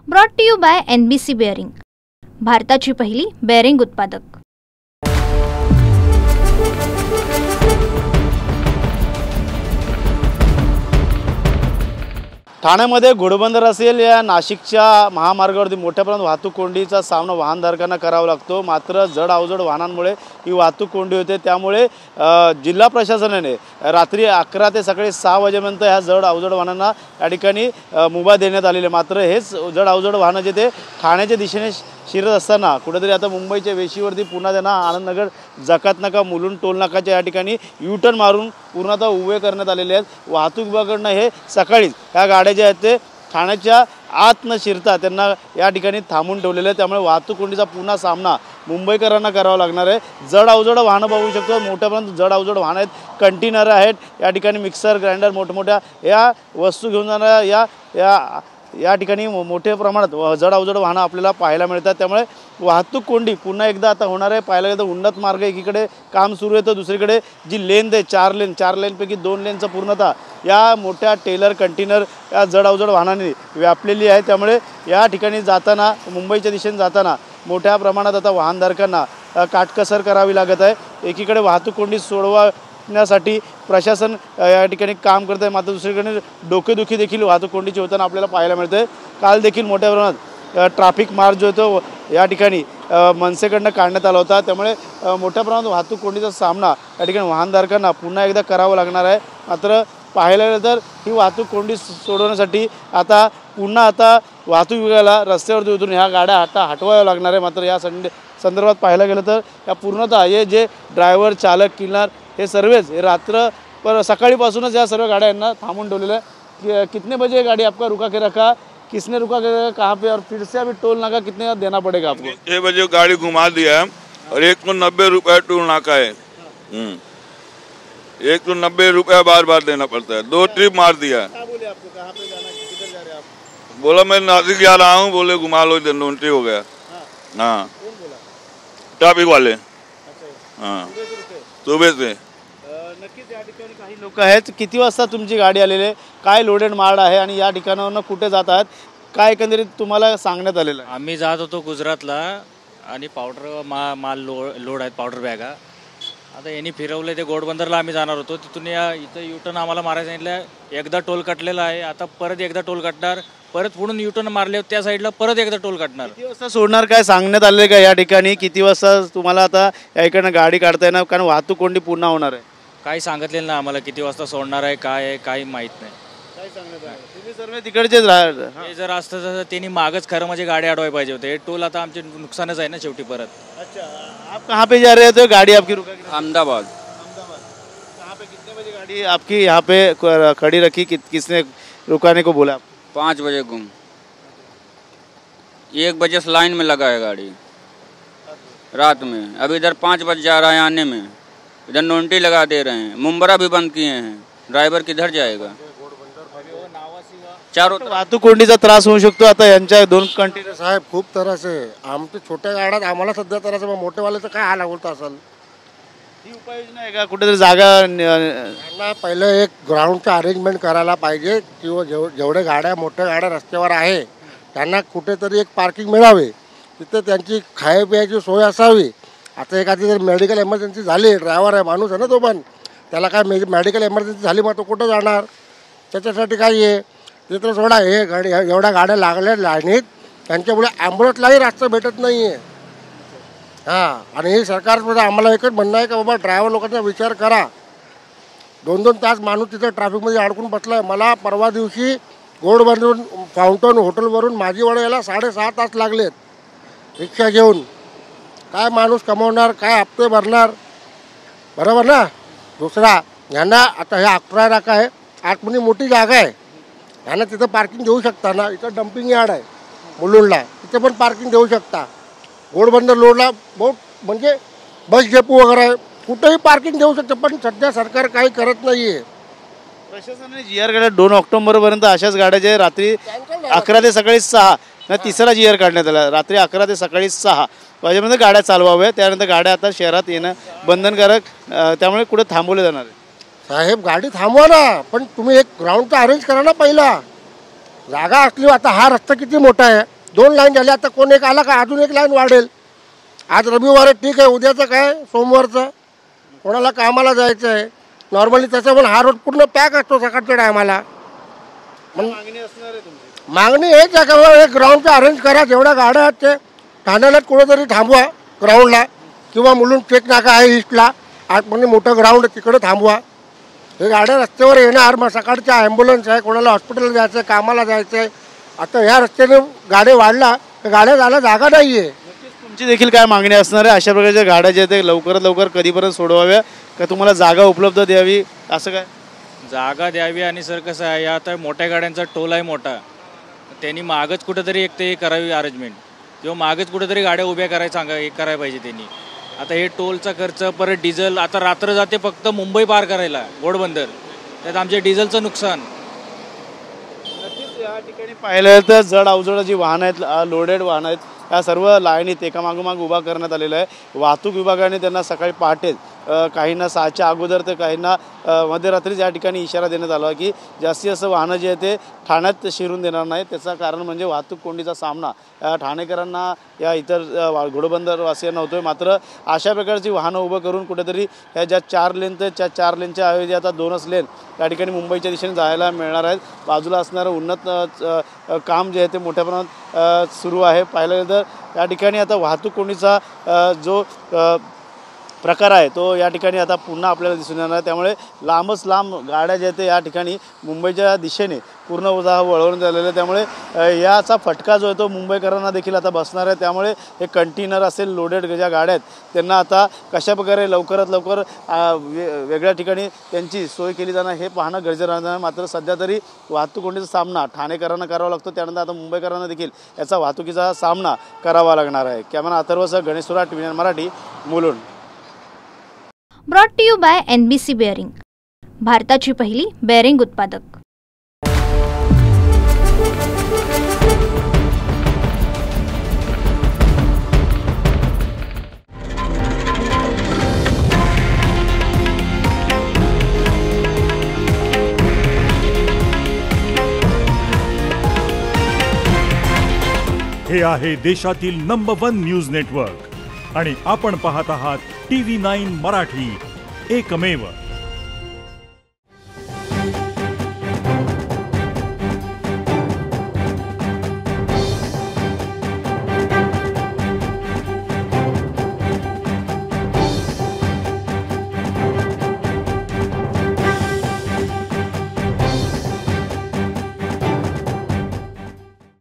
Brought to you by NBC bearing, भारताची पहिली bearing उत्पादक। ठाण्यामध्ये घोडबंदर असेल या नाशिकच्या महामार्गावरती मोठ्या प्रमाणात वाहतूक कोंडीचा सामना वाहनधारकांना करावा लागतो। मात्र जड अवजड वाहनांमुळे ही वाहतूक कोंडी होते। त्यामुळे जिल्हा प्रशासनाने रात्री 11 ते सकाळी 6 वाजेपर्यंत ह्या जड अवजड वाहनांना या ठिकाणी मुभा देण्यात आलेली। मात्र हेच जड अवजड वाहनं जे ते ठाण्याच्या दिशेने शिरत असताना कुठेतरी आता मुंबईच्या वेशीवरती पुन्हा त्यांना आनंदनगर जकातनाका मुलुंड टोलनाकाच्या या ठिकाणी U-टर्न मारून पूर्णतः उभे करण्यात आलेले आहेत। वाहतूक विभागाकडून हे सकाळीच ह्या गाड्या ज्या आहेत ते ठाण्याच्या आत न शिरता त्यांना या ठिकाणी थांबून ठेवलेले आहे। त्यामुळे वाहतूक कोंडीचा पुन्हा सामना मुंबईकरांना करावा लागणार आहे। जड अवजड वाहनं बघू शकतो, मोठ्या प्रमाणात जड अवजड वाहनं आहेत, कंटेनर आहेत, या ठिकाणी मिक्सर ग्राइंडर मोठमोठ्या या वस्तू घेऊन जाणाऱ्या या ठिकाणी मोठ्या प्रमाणात जड अवजड वाहनं आपल्याला पाहायला मिळतात। त्यामुळे वाहतूक कोंडी पुन्हा एकदा आता होणार आहे। पाहायला गेलं तर उन्नत मार्ग एकीकडे काम सुरू आहे तर दुसरीकडे जी लेन आहे 4 लेनपैकी 2 लेनचं पूर्णतः या मोठ्या टेलर कंटेनर या जड अवजड वाहनांनी व्यापलेली आहे। त्यामुळे या ठिकाणी जाताना मुंबईच्या दिशेने जाताना मोठ्या प्रमाणात आता वाहनधारकांना काटकसर करावी लागत आहे। एकीकडे वाहतूक कोंडी सोडवण्यासाठी प्रशासन या ठिकाणी काम करत आहे, मात्र दुसरीकडे डोकेदुखी देखील वाहतूक कोंडीची होताना आपल्याला पाहायला मिळते। काल देखील मोठ्या प्रमाणात ट्रॅफिक मार्च जो तो या ठिकाणी मनसेकडनं काढण्यात आला होता। त्यामुळे मोठ्या प्रमाणात वाहतूक कोंडीचा सामना या ठिकाणी वाहनधारकांना पुन्हा एकदा करावा लागणार आहे। मात्र पाहायला गेलं तर ही वाहतूक कोंडी सोडवण्यासाठी आता वाहतूक विभागाला रस्त्यावरती उतरून ह्या गाड्या हटवाव्या लागणार आहे। मात्र या संदर्भात पाहायला गेलं तर या पूर्णतः हे जे ड्रायव्हर चालक किन्नर हे सर्वच हे सकाळीपासूनच या सर्व गाड्या यांना थांबून ठेवलेलं आहे। कितने बजे गाड़ी आपका रुका के रखा, किसने रुका के रखा, कहाँ पे, और फिर से अभी टोल नाका कितने का देना पड़ेगा आपको? 6 बजे गाड़ी घुमा दिया और 190 रुपये टोल नाका है। 190 रुपया बार बार देना पड़ता है। 2 ट्रिप मार दिया। क्या बोले आपको, कहाँ पे जाना, किधर जा रहे हैं आप? बोला मैं नासिक जा रहा हूँ, बोले घुमा लो, इधर नोंटी हो गया। हाँ, कौन बोला? ट्रैफिक वाले। अच्छा, हाँ, सुबह से। नक्कीच या ठिकाणी काही लोक आहेत। किती वाजता तुमची गाडी आलेली आहे, काय लोडेड मार्ड आहे आणि या ठिकाणावरून कुठे जात आहात, काय एकंदरीत तुम्हाला सांगण्यात आलेलं आहे? आम्ही जात होतो गुजरातला आणि पावडर माल लोड आहेत, पावडर बॅगा। आता यांनी फिरवले ते घोडबंदरला आम्ही जाणार होतो, तिथून इथं U-टर्न आम्हाला मारायला सांगितलं। एकदा टोल कटलेला आहे, आता परत एकदा टोल कटणार, परत पुढून U-टर्न मारले त्या साईडला परत एकदा टोल कटणार। किती वाजता सोडणार काय सांगण्यात आले का या ठिकाणी? किती वाजता तुम्हाला आता या इकडनं गाडी काढता येणार, कारण वाहतूक कोंडी पुन्हा होणार आहे? काही सांगितलेलं ना आम्हाला, किती वाजता सोडणार आहे काय आहे काही माहीत नाही। काय सांगण्यात आलं? तुम्ही सर्व तिकडचेच हे जर असतं तर त्यांनी मागच खरं म्हणजे गाडी अडवायला पाहिजे होते। हे टोल आता आमचे नुकसानच आहे ना शेवटी परत। अच्छा, आप कहाँ पे जा रहे थे? गाड़ी आपकी रुका के? अहमदाबाद। कहाँ पे, कितने बजे गाड़ी आपकी यहाँ पे खड़ी रखी, किसने रुकाने को बोला? 5 बजे गुम, 1 बजे से लाइन में लगा है गाड़ी रात में। अब इधर 5 बज जा रहा है आने में, इधर नोंटी लगा दे रहे हैं, मुंबरा भी बंद किए हैं। ड्राइवर किधर जाएगा? चारों वाहतूक कोंडीचा त्रास होऊ शकतो। आता यांच्या 2 कंटेनर साहेब खूप त्रास आहे। आमच्या छोट्या गाड्यात आम्हाला सध्या त्रास आहे, मग मोठेवाल्याचं काय हाल होत असेल? ही उपाययोजना आहे का कुठेतरी जागा त्यांना पहिलं एक ग्राउंडचं अरेंजमेंट करायला पाहिजे, किंवा जेवढे मोठ्या गाड्या रस्त्यावर आहे त्यांना कुठेतरी एक पार्किंग मिळावे, तिथे त्यांची खायप्यायची सोय असावी। आता एखादी जर मेडिकल इमर्जन्सी झाली, ड्रायव्हर आहे, माणूस आहे ना तो, पण त्याला काय मेडिकल इमर्जन्सी झाली मग तो कुठं जाणार? त्याच्यासाठी काय आहे तिथं सोडा। हे गाडी एवढ्या गाड्या लागल्या लाईनीत, त्यांच्यामुळे ॲम्ब्युलन्सलाही रस्ता भेटत नाही आहे। हां, आणि हे सरकारमध्ये आम्हाला एकच म्हणणं आहे की बाबा ड्रायव्हर लोकांचा विचार करा। 2-2 तास माणूस तिथं ट्रॅफिकमध्ये अडकून बसला आहे। मला परवा दिवशी घोडबंदरून फाउंटन हॉटेलवरून माझीवाडा यायला 6.5 तास लागलेत रिक्षा घेऊन। काय माणूस कमवणार, काय हप्ते भरणार? बरोबर ना? दुसरा यांना आता हे 11 नाका आहे, आतमध्ये मोठी जागा आहे, यांना तिथं पार्किंग देऊ शकता ना? इथं डम्पिंग यार्ड आहे मुलुंडला, तिथे पण पार्किंग देऊ शकता। घोडबंदर रोडला बहुत म्हणजे बस डेपो वगैरे आहे, कुठेही पार्किंग देऊ शकतं, पण सध्या सरकार काही करत नाही आहे। प्रशासनाने GR काढला 2 ऑक्टोबरपर्यंत अशाच गाड्या जे रात्री 11 ते सकाळी 6 ना तिसरा GR काढण्यात आला। रात्री 11 ते सकाळी 6 वाजेपर्यंत गाड्या चालवाव्या, त्यानंतर गाड्या आता शहरात येणं बंधनकारक, त्यामुळे कुठे थांबवले जाणार आहे? साहेब गाडी थांबवा ना, पण तुम्ही एक ग्राउंडचा अरेंज करा ना पहिला। जागा असली, आता हा रस्ता किती मोठा आहे, 2 लाईन झाल्या, आता कोण एक आला का अजून एक लाईन वाढेल. आज रविवार ठीक आहे, उद्याचं काय सोमवारचं कोणाला कामाला जायचं आहे. नॉर्मली तसं पण हा रोड पूर्ण पॅक असतो सकाळच्या टायमाला. मागणी हेच आहे का एक ग्राउंडचं अरेंज करा. जेवढ्या गाड्या आहेत ते ठाण्याला कुठेतरी थांबवा ग्राउंडला, किंवा मुलून चेक नाका आहे ईस्टला आतमध्ये मोठं ग्राउंड तिकडे थांबवा. हे गाड्या रस्त्यावर येणार, मग सकाळच्या ॲम्ब्युलन्स आहे, कोणाला हॉस्पिटलला जायचं आहे, कामाला जायचं आहे. आता ह्या रस्त्याने गाड्या वाढला तर गाड्या जायला जागा नाही आहे. तुमची देखील काय मागणी असणार आहे अशा प्रकारच्या गाड्या ज्या ते लवकरात लवकर कधीपर्यंत सोडवाव्या का तुम्हाला जागा उपलब्ध द्यावी असं काय? जागा द्यावी आणि सर कसं आहे, या आता मोठ्या गाड्यांचा टोल आहे मोठा, त्यांनी मागच कुठेतरी एक ते करावी अरेंजमेंट, किंवा मागच कुठेतरी गाड्या उभ्या करायला करायला पाहिजे त्यांनी. आता हे टोलचा खर्च परत डिझेल, आता रात्र जाते फक्त मुंबई पार करायला घोडबंदर, त्यात आमच्या डिझेलचं नुकसान. या ठिकाणी पाहिलं तर जड अवजड जी वाहनं आहेत, लोडेड वाहनं आहेत, या सर्व लाईनीत एकामागोमाग उभा करण्यात आलेलं आहे. वाहतूक विभागाने त्यांना सकाळी पहाटे काहींना 6च्या अगोदर तर काहींना मध्यरात्रीच या ठिकाणी इशारा देण्यात आला की जास्तीत जास्त वाहनं जे आहे ते ठाण्यात शिरून देणार नाही. त्याचं कारण म्हणजे वाहतूक कोंडीचा सामना ठाणेकरांना या इतर घोडबंदरवासियांना होतोय. मात्र अशा प्रकारची वाहनं उभं करून कुठेतरी ह्या ज्या 4 लेन तर त्या 4 लेनच्या ऐवजी आता 2च लेन या ठिकाणी मुंबईच्या दिशेने जायला मिळणार आहेत. बाजूला असणारं उन्नत काम जे आहे ते मोठ्या प्रमाणात सुरू आहे. पाहिलं गेलं तर या ठिकाणी आता वाहतूक कोंडीचा जो प्रकार आहे तो या ठिकाणी आता पुन्हा आपल्याला दिसून येणार आहे. त्यामुळे लांबच लांब गाड्या ज्या आहेत या ठिकाणी मुंबईच्या दिशेने पूर्ण वळवून झालेलं आहे. त्यामुळे याचा फटका जो आहे तो मुंबईकरांना देखील आता बसणार आहे. त्यामुळे हे कंटेनर असेल, लोडेड ज्या गाड्या आहेत त्यांना आता कशाप्रकारे लवकरात लवकर वेगळ्या ठिकाणी त्यांची सोय केली जाणार हे पाहणं गरजेचं राहणार. मात्र सध्या तरी वाहतूक कोंडीचा सामना ठाणेकरांना करावा लागतो, त्यानंतर आता मुंबईकरांना देखील याचा वाहतुकीचा सामना करावा लागणार आहे. कॅमेरा अथर्वसह Ganesh Surat, TVN Marathi, Mulund. Brought to you by NBC bearing, भारताची पहिली बेअरिंग उत्पादक. हे आहे देशातील नंबर 1 न्यूज नेटवर्क आणि आपण पाहत आहात TV9 मराठी, एकमेव.